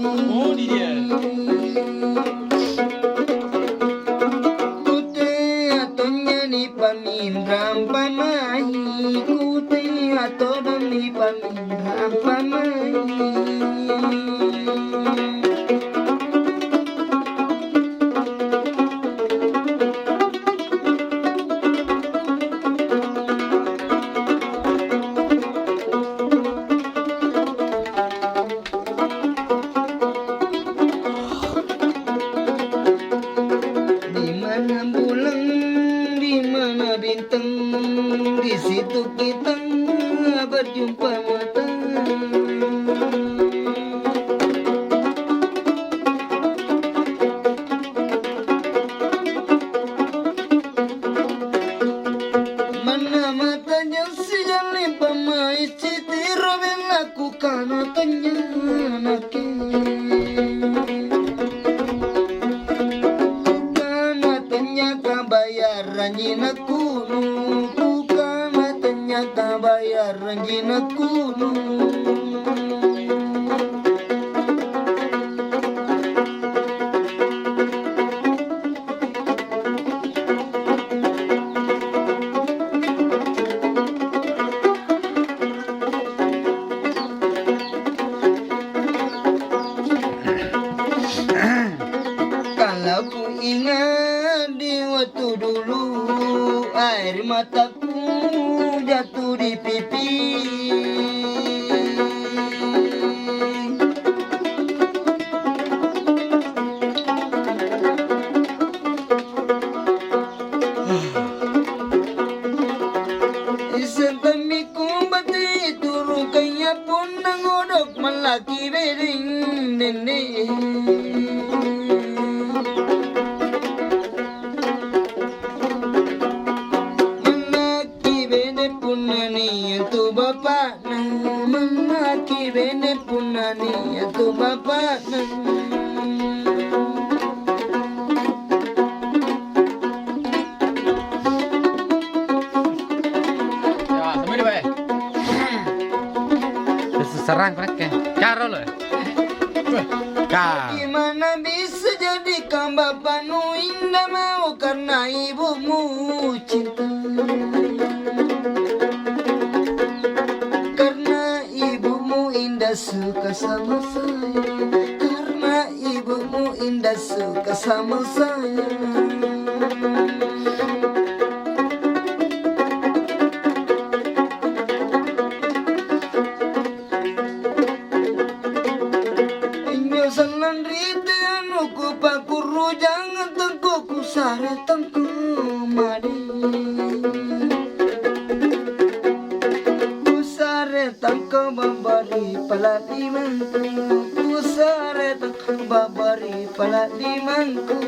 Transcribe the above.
Oh, ini dia. Kute atonya ni pamindram pamai, kute atodam ni pamindram pamai. Bintang di situ kita berjumpa mata. Mana matanya si jali pamai citi robin lakukan tanya nake. Kana tanya kabayaran jinaku. Bayar rajin aku kalau ku ingat di waktu dulu air mataku jatuh di pipi. Sentamiku bati turun kaya pun nangodok malaki bering nenek. Bapak maki bene punani itu bapak Ya, temen di bae. Serang mereka. Caro loh. Gimana bisa jadi kang bapak nu indah mau karena ibumu cinta. Suka sama saya karena ibumu indah suka sama saya. Inyo salan rite anu ku pakuru jangan tengku ku sare tengku madi. Tangko babari pala di mangku, pusare tangko babari pala di mangku.